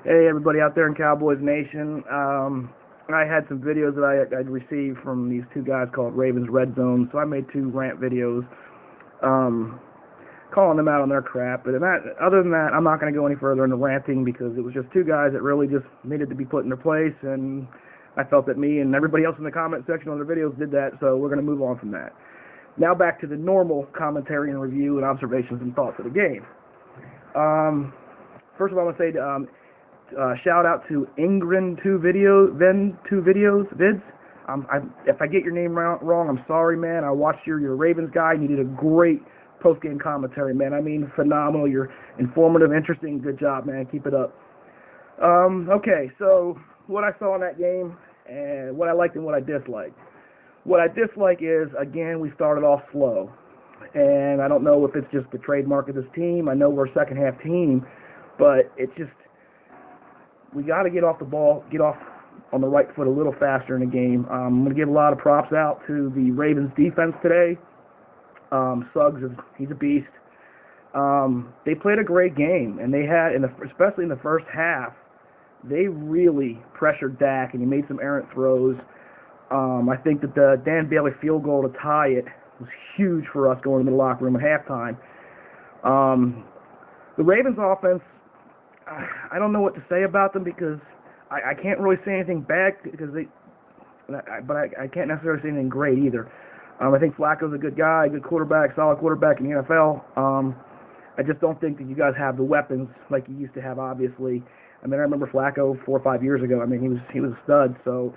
Hey, everybody out there in Cowboys Nation. I had some videos that I'd received from these two guys called Ravens Red Zone, so I made two rant videos calling them out on their crap. But other than that, I'm not going to go any further into ranting because it was just two guys that really just needed to be put in their place, and I felt that me and everybody else in the comment section on their videos did that, so we're going to move on from that. Now back to the normal commentary and review and observations and thoughts of the game. First of all, I want to say shout out to Ingrid2Vids. If I get your name wrong, I'm sorry, man. I watched your Ravens guy, and you did a great post-game commentary, man. I mean, phenomenal. You're informative, interesting. Good job, man. Keep it up. Okay, so what I saw in that game and what I liked and what I disliked. What I dislike is, again, we started off slow. And I don't know if it's just the trademark of this team. I know we're a second-half team, but it's just we got to get off the ball, get off on the right foot a little faster in the game. I'm going to give a lot of props out to the Ravens defense today. Suggs, he's a beast. They played a great game, and they had, especially in the first half, they really pressured Dak, and he made some errant throws. I think that the Dan Bailey field goal to tie it was huge for us going into the locker room at halftime. The Ravens offense, I don't know what to say about them because I can't really say anything bad but I can't necessarily say anything great either. I think Flacco's a good guy, good quarterback, solid quarterback in the NFL. I just don't think that you guys have the weapons like you used to have, obviously. I mean, I remember Flacco 4 or 5 years ago. I mean, he was a stud, so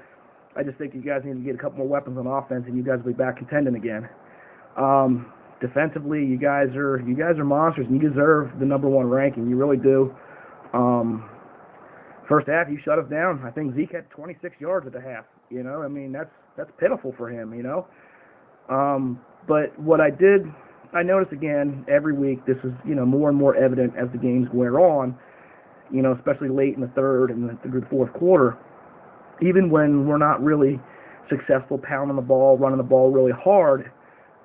I just think you guys need to get a couple more weapons on offense, and you guys will be back contending again. Defensively, you guys are monsters, and you deserve the #1 ranking. You really do. First half, you shut us down. I think Zeke had 26 yards at the half. You know, I mean, that's pitiful for him. You know. But what I noticed again every week. This is more and more evident as the games wear on. Especially late in the third and the fourth quarter. Even when we're not really successful pounding the ball, running the ball really hard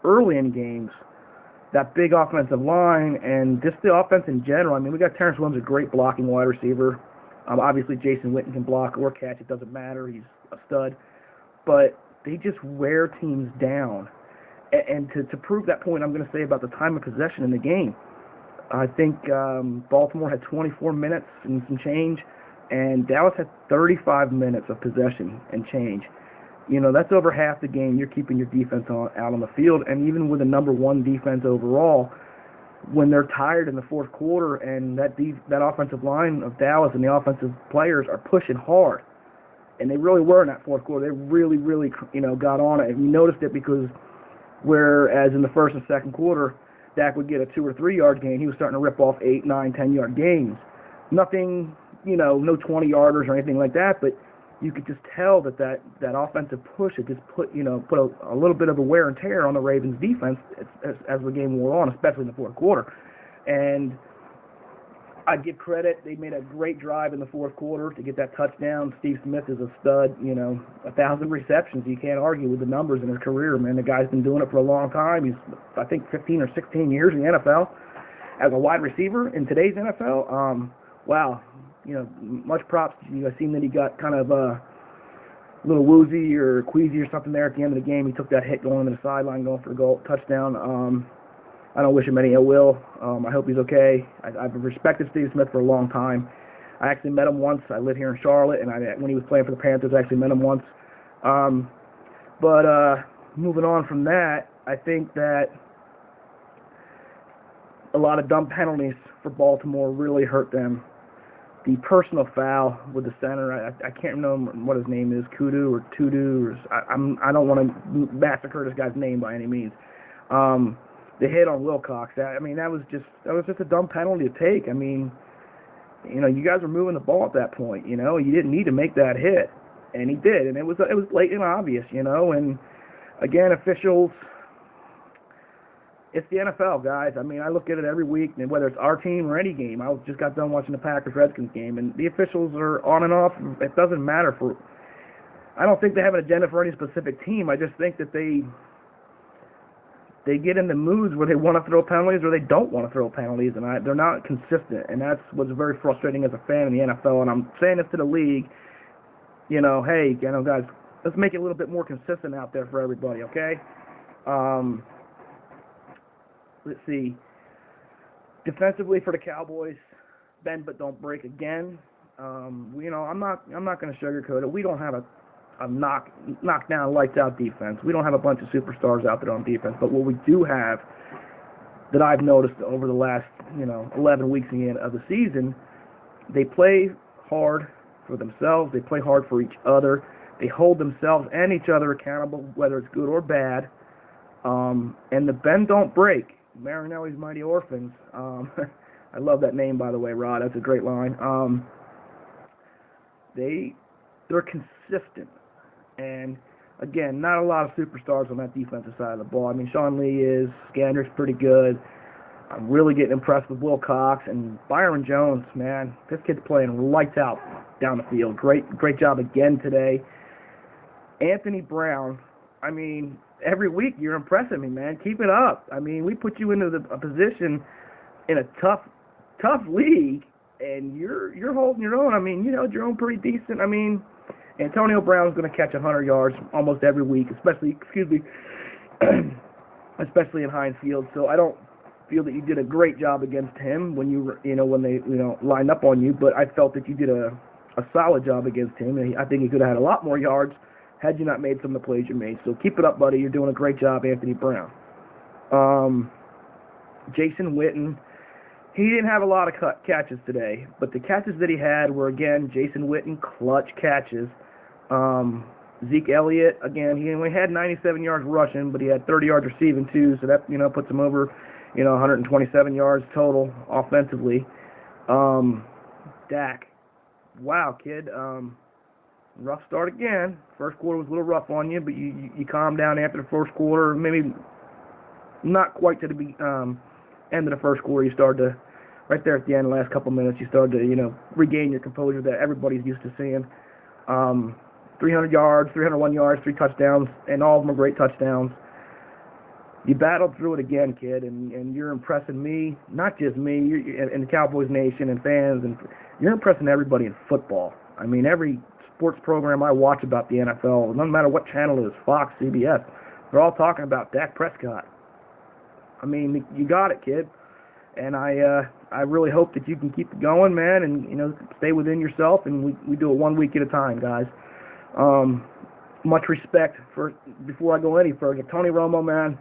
early in games, that big offensive line and just the offense in general. I mean, we got Terrence Williams, a great blocking wide receiver. Obviously, Jason Witten can block or catch. It doesn't matter. He's a stud. But they just wear teams down. And to prove that point, I'm going to say about the time of possession in the game. I think Baltimore had 24 minutes and some change, and Dallas had 35 minutes of possession and change. That's over half the game. You're keeping your defense out on the field, and even with a #1 defense overall, when they're tired in the fourth quarter and that offensive line of Dallas and the offensive players are pushing hard, and they really were in that fourth quarter. They really, really, got on it, and you noticed it because whereas in the first and second quarter, Dak would get a 2 or 3 yard gain, he was starting to rip off 8, 9, 10 yard gains. Nothing, no 20 yarders or anything like that, but you could just tell that offensive push had just put a little bit of a wear and tear on the Ravens defense as the game wore on, especially in the fourth quarter. And I give credit, they made a great drive in the fourth quarter to get that touchdown. Steve Smith is a stud, 1,000 receptions. You can't argue with the numbers in his career, man. The guy's been doing it for a long time. He's, I think, 15 or 16 years in the NFL as a wide receiver in today's NFL. Wow. Much props. I seen that he got kind of a little woozy or queasy or something there at the end of the game. He took that hit going to the sideline, going for the touchdown. I don't wish him any ill will. I hope he's okay. I've respected Steve Smith for a long time. I actually met him once. I live here in Charlotte, and when he was playing for the Panthers, I actually met him once. But moving on from that, I think that a lot of dumb penalties for Baltimore really hurt them. The personal foul with the center, I can't remember what his name is, Kudu or Tudu. I don't want to massacre this guy's name by any means. The hit on Wilcox, that was just a dumb penalty to take. I mean, you guys were moving the ball at that point. You didn't need to make that hit, and he did, and it was late and obvious. And again, officials. It's the NFL, guys. I mean, I look at it every week, and whether it's our team or any game. I just got done watching the Packers-Redskins game, and the officials are on and off. It doesn't matter I don't think they have an agenda for any specific team. I just think that they get in the moods where they want to throw penalties or they don't want to throw penalties, and they're not consistent, and that's what's very frustrating as a fan in the NFL. And I'm saying this to the league, hey, guys, let's make it a little bit more consistent out there for everybody, okay? Let's see. Defensively for the Cowboys, bend but don't break again. I'm not going to sugarcoat it. We don't have a knockdown, lights out defense. We don't have a bunch of superstars out there on defense. But what we do have, that I've noticed over the last 11 weeks of the season, they play hard for themselves. They play hard for each other. They hold themselves and each other accountable, whether it's good or bad. And the bend don't break. Marinelli's Mighty Orphans. I love that name, by the way, Rod. That's a great line. They're consistent. And, again, not a lot of superstars on that defensive side of the ball. I mean, Sean Lee is. Scander's pretty good. I'm really getting impressed with Will Cox. And Byron Jones, man, this kid's playing lights out down the field. Great job again today. Anthony Brown, I mean, every week you're impressing me, man. Keep it up. I mean, we put you into a position in a tough league, and you're holding your own. I mean, you held your own pretty decent. I mean, Antonio Brown's going to catch 100 yards almost every week, especially in Heinz Field. So I don't feel that you did a great job against him when when they lined up on you, but I felt that you did a solid job against him, and I think he could have had a lot more yards had you not made some of the plays you made. So keep it up, buddy. You're doing a great job, Anthony Brown. Jason Witten, he didn't have a lot of catches today, but the catches that he had were, again, Jason Witten clutch catches. Zeke Elliott, again, he only had 97 yards rushing, but he had 30 yards receiving too, so that puts him over 127 yards total offensively. Dak, wow, kid, rough start again. First quarter was a little rough on you, but you calmed down after the first quarter. Maybe not quite to the end of the first quarter. You started to, right there at the end, the last couple minutes, you started to regain your composure that everybody's used to seeing. 300 yards, 301 yards, 3 touchdowns, and all of them are great touchdowns. You battled through it again, kid, and you're impressing me, not just me, and the Cowboys Nation and fans, and you're impressing everybody in football. I mean, every sports program I watch about the NFL, no matter what channel it is, Fox, CBS, they're all talking about Dak Prescott. I mean, you got it, kid. And I really hope that you can keep it going, man, and stay within yourself. And we do it 1 week at a time, guys. Much respect before I go any further. Tony Romo, man,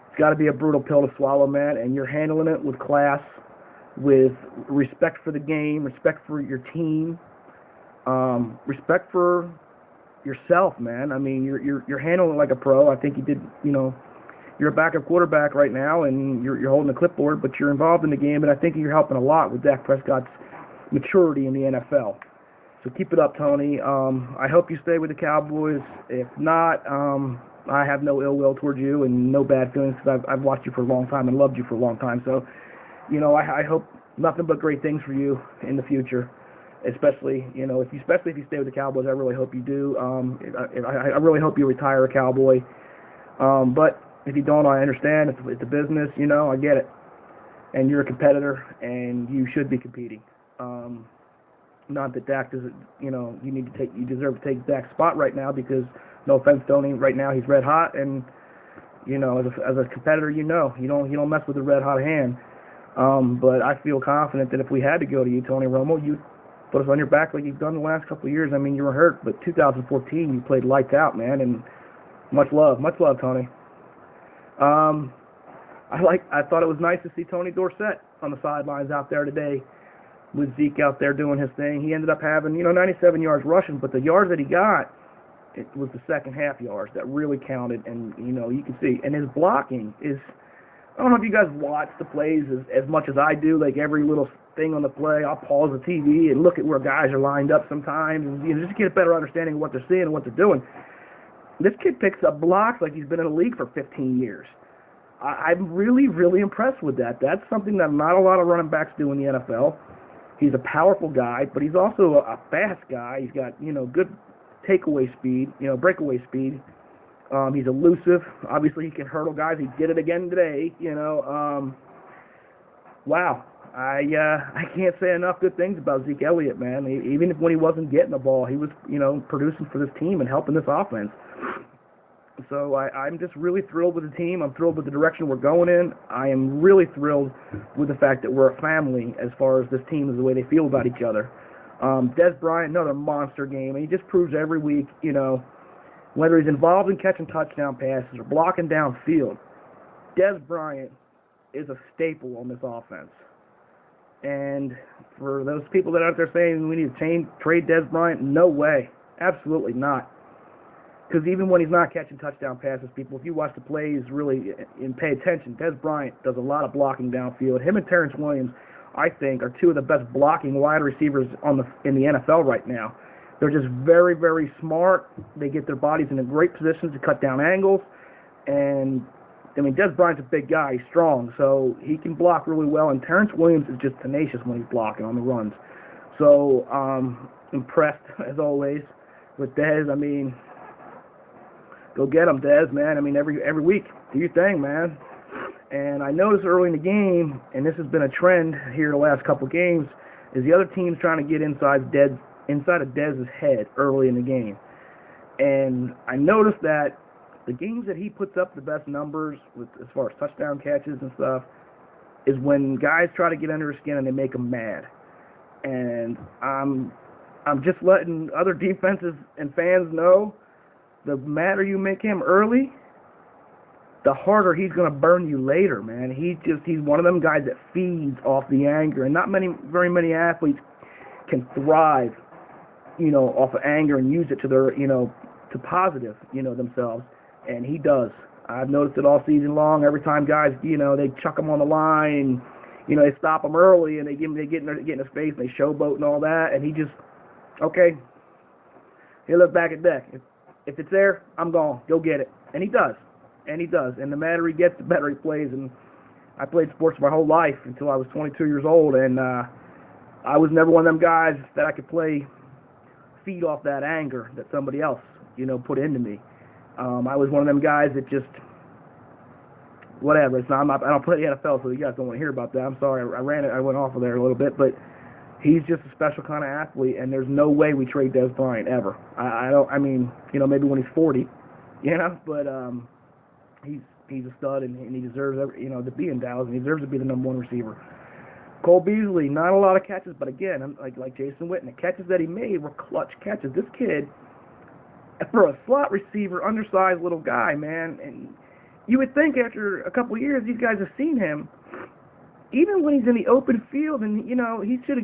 it's got to be a brutal pill to swallow, man. And you're handling it with class, with respect for the game, respect for your team, respect for yourself, man. I mean, you're handling it like a pro. I think you did, you're a backup quarterback right now, and you're holding the clipboard, but you're involved in the game, and I think you're helping a lot with Dak Prescott's maturity in the NFL. So keep it up, Tony. I hope you stay with the Cowboys. If not, I have no ill will towards you and no bad feelings because I've watched you for a long time and loved you for a long time. So, I hope nothing but great things for you in the future. Especially if you stay with the Cowboys, I really hope you do. I really hope you retire a Cowboy. But if you don't, I understand. It's a business, I get it. And you're a competitor, and you should be competing. Not that Dak doesn't, you deserve to take Dak's spot right now because, no offense, Tony, right now he's red hot, and as a competitor, you don't mess with a red hot hand. But I feel confident that if we had to go to you, Tony Romo, you put us on your back like you've done the last couple of years. I mean, you were hurt, but 2014 you played lights out, man, and much love, Tony. I thought it was nice to see Tony Dorsett on the sidelines out there today with Zeke out there doing his thing. He ended up having, 97 yards rushing, but the yards that he got, it was the second half yards that really counted, and, you can see. And his blocking is, I don't know if you guys watch the plays as much as I do, like every little thing on the play, I'll pause the TV and look at where guys are lined up sometimes, and just get a better understanding of what they're seeing and what they're doing. This kid picks up blocks like he's been in the league for 15 years. I'm really, really impressed with that. That's something that not a lot of running backs do in the NFL. He's a powerful guy, but he's also a fast guy. He's got, good takeaway speed, breakaway speed. He's elusive. Obviously, he can hurdle guys. He did it again today. Wow. I can't say enough good things about Zeke Elliott, man. Even when he wasn't getting the ball, he was, producing for this team and helping this offense. So I'm just really thrilled with the team. I'm thrilled with the direction we're going in. I am really thrilled with the fact that we're a family as far as this team is the way they feel about each other. Dez Bryant, another monster game. And he just proves every week, whether he's involved in catching touchdown passes or blocking downfield, Dez Bryant is a staple on this offense. And for those people that are out there saying we need to trade Dez Bryant, no way. Absolutely not. Because even when he's not catching touchdown passes, people, if you watch the plays really and pay attention, Dez Bryant does a lot of blocking downfield. Him and Terrence Williams, I think, are two of the best blocking wide receivers in the NFL right now. They're just very, very smart. They get their bodies in a great positions to cut down angles. And, Dez Bryant's a big guy. He's strong, so he can block really well. And Terrence Williams is just tenacious when he's blocking on the runs. So, impressed, as always, with Dez. Go get him, Dez, man. Every week, do your thing, man. And I noticed early in the game, and this has been a trend here the last couple games, is the other team's trying to get inside of Dez's head early in the game. And I noticed that the games that he puts up the best numbers as far as touchdown catches and stuff is when guys try to get under his skin and they make him mad. And I'm just letting other defenses and fans know, the madder you make him early, the harder he's going to burn you later, man. He's one of them guys that feeds off the anger, and not very many athletes can thrive, off of anger and use it to their, to positive, themselves, and he does. I've noticed it all season long. Every time guys, they chuck him on the line, they stop him early, and they get in his face, and they showboat and all that, and he just, okay, he look back at deck. If it's there, I'm gone. Go get it. And he does. And the madder he gets, the better he plays. And I played sports my whole life until I was 22 years old, and I was never one of them guys that I could feed off that anger that somebody else, put into me. I was one of them guys that just, whatever. I don't play the NFL, so you guys don't want to hear about that. I'm sorry. I went off of there a little bit, but he's just a special kind of athlete, and there's no way we trade Dez Bryant ever. Maybe when he's 40, but he's a stud, and he deserves, to be in Dallas, and he deserves to be the number one receiver. Cole Beasley, not a lot of catches, but again, like Jason Witten, the catches that he made were clutch catches. This kid, for a slot receiver, undersized little guy, man, and you would think after a couple of years these guys have seen him. Even when he's in the open field, and he should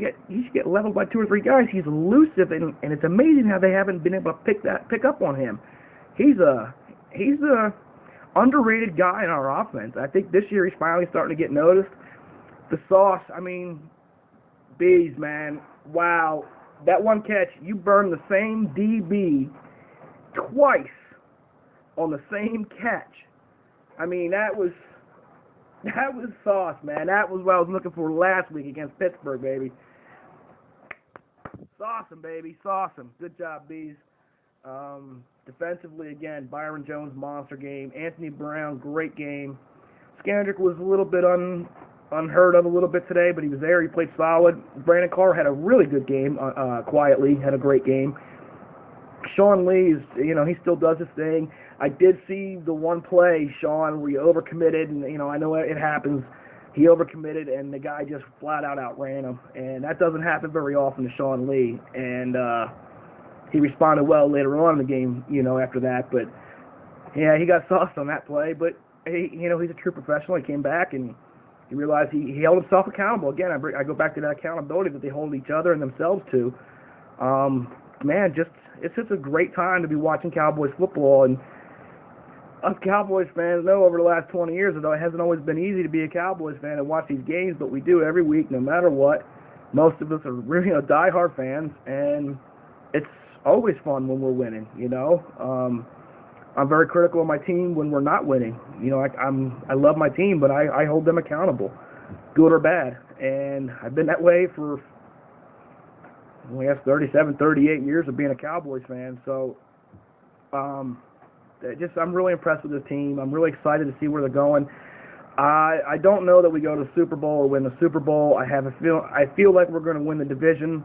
get leveled by 2 or 3 guys. He's elusive, and it's amazing how they haven't been able to pick up on him. He's a underrated guy in our offense. I think this year he's finally starting to get noticed. The sauce, bees, man. Wow, that one catch, you burned the same DB twice on the same catch. That was sauce, man. That was what I was looking for last week against Pittsburgh, baby. Sauce 'em, baby. Sauce 'em. Good job, Bees. Defensively, again, Byron Jones, monster game. Anthony Brown, great game. Skandrick was a little bit unheard of a little bit today, but he was there. He played solid. Brandon Carr had a really good game, quietly. Had a great game. Sean Lee, he still does his thing. I did see the one play, Sean, where he overcommitted, and, I know it happens. He overcommitted, and the guy just flat out outran him. And that doesn't happen very often to Sean Lee. And he responded well later on in the game, after that. But, yeah, he got sauced on that play. But, he's a true professional. He came back, and he realized he held himself accountable. Again, I go back to that accountability that they hold each other and themselves to. Man, it's just a great time to be watching Cowboys football. And us Cowboys fans know over the last 20 years, although it hasn't always been easy to be a Cowboys fan and watch these games, but we do every week, no matter what. Most of us are really diehard fans, and it's always fun when we're winning. I'm very critical of my team when we're not winning. I love my team, but I hold them accountable, good or bad. And I've been that way for, I guess, 37, 38 years of being a Cowboys fan. So, I'm really impressed with this team. I'm really excited to see where they're going. I don't know that we go to the Super Bowl or win the Super Bowl. I feel like we're going to win the division,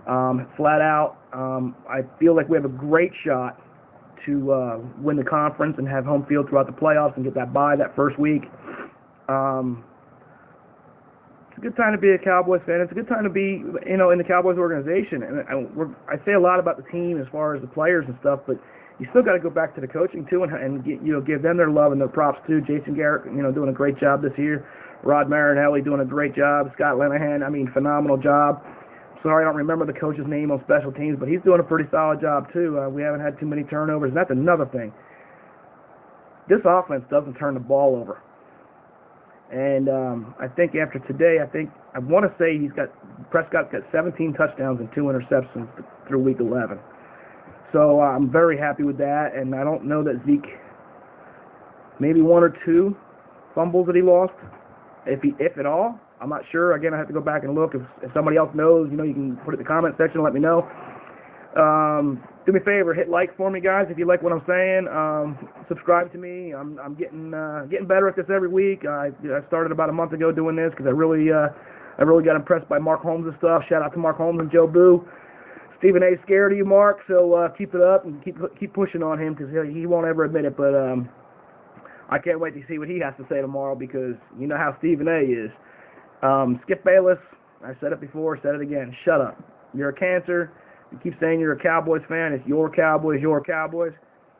flat out. I feel like we have a great shot to win the conference and have home field throughout the playoffs and get that bye that first week. It's a good time to be a Cowboys fan. It's a good time to be, in the Cowboys organization. And I say a lot about the team as far as the players and stuff, but you still got to go back to the coaching too and give them their love and their props too. Jason Garrett, doing a great job this year. Rod Marinelli doing a great job. Scott Linehan, phenomenal job. Sorry, I don't remember the coach's name on special teams, but he's doing a pretty solid job too. We haven't had too many turnovers, and that's another thing. This offense doesn't turn the ball over. And I think after today, I want to say Prescott's got 17 touchdowns and 2 interceptions through week 11. So I'm very happy with that, and I don't know that Zeke, maybe 1 or 2 fumbles that he lost, if at all. I'm not sure. Again, I have to go back and look. If somebody else knows, you can put it in the comment section and let me know. Do me a favor, hit like for me, guys, if you like what I'm saying. Subscribe to me. I'm getting better at this every week. I started about a month ago doing this because I really got impressed by Mark Holmes' stuff. Shout out to Mark Holmes and Joe Boo. Stephen A. scared of you, Mark, so keep it up and keep pushing on him because he won't ever admit it. But I can't wait to see what he has to say tomorrow because you know how Stephen A. is. Skip Bayless, I said it before, said it again. Shut up. You're a cancer. You keep saying you're a Cowboys fan. It's your Cowboys, your Cowboys.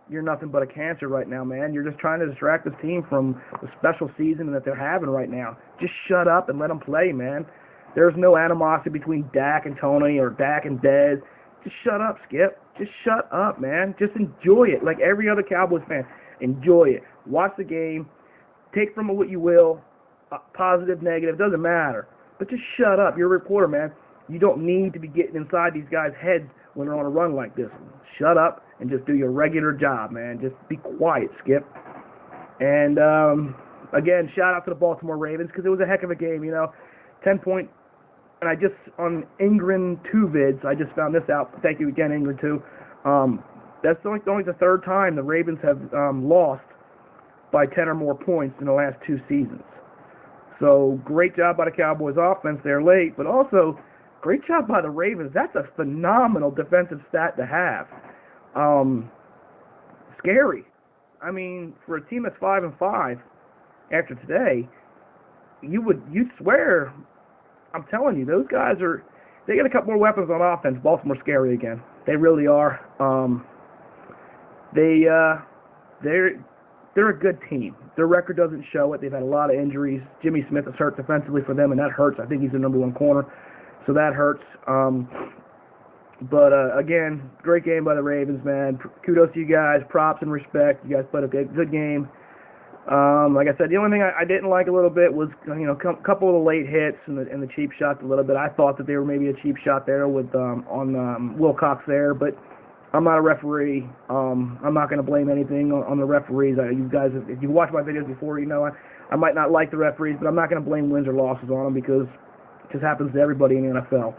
You're nothing but a cancer right now, man. You're just trying to distract this team from the special season that they're having right now. Just shut up and let them play, man. There's no animosity between Dak and Tony or Dak and Dez. Just shut up, Skip. Just shut up, man. Just enjoy it like every other Cowboys fan. Enjoy it. Watch the game. Take from it what you will. Positive, negative, doesn't matter. But just shut up. You're a reporter, man. You don't need to be getting inside these guys' heads when they're on a run like this. Shut up and just do your regular job, man. Just be quiet, Skip. And, again, shout out to the Baltimore Ravens because it was a heck of a game, 10-point. And I just, on Ingrid 2 vids, I just found this out. Thank you again, Ingrid 2. That's only the third time the Ravens have lost by 10 or more points in the last 2 seasons. So great job by the Cowboys offense there late, but also great job by the Ravens. That's a phenomenal defensive stat to have. Scary. For a team that's 5-5 after today, you'd swear. I'm telling you, those guys they got a couple more weapons on offense. Baltimore's scary again. They really are. They're a good team. Their record doesn't show it. They've had a lot of injuries. Jimmy Smith is hurt defensively for them, and that hurts. I think he's the number 1 corner, so that hurts. But again, great game by the Ravens, man. Kudos to you guys. Props and respect. You guys played a good game. Like I said, the only thing I didn't like a little bit was, a couple of the late hits and the cheap shots a little bit. I thought that they were maybe a cheap shot there with on Wilcox there, but I'm not a referee. I'm not going to blame anything on the referees. You guys, if you've watched my videos before, I might not like the referees, but I'm not going to blame wins or losses on them because it just happens to everybody in the NFL.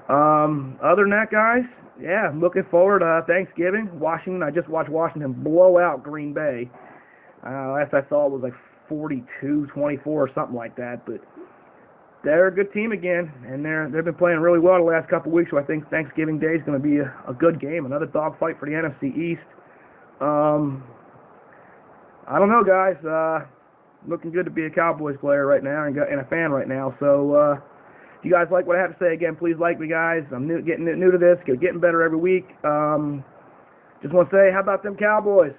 Other than that, guys, yeah, I'm looking forward to Thanksgiving. Washington, I just watched Washington blow out Green Bay. Last I saw it was like 42-24 or something like that, but they're a good team again, and they've been playing really well the last couple of weeks, so I think Thanksgiving Day is going to be a good game, another dogfight for the NFC East. I don't know, guys. Looking good to be a Cowboys player right now and a fan right now, so if you guys like what I have to say, again, please like me, guys. I'm getting new to this, getting better every week. Just want to say, how about them Cowboys?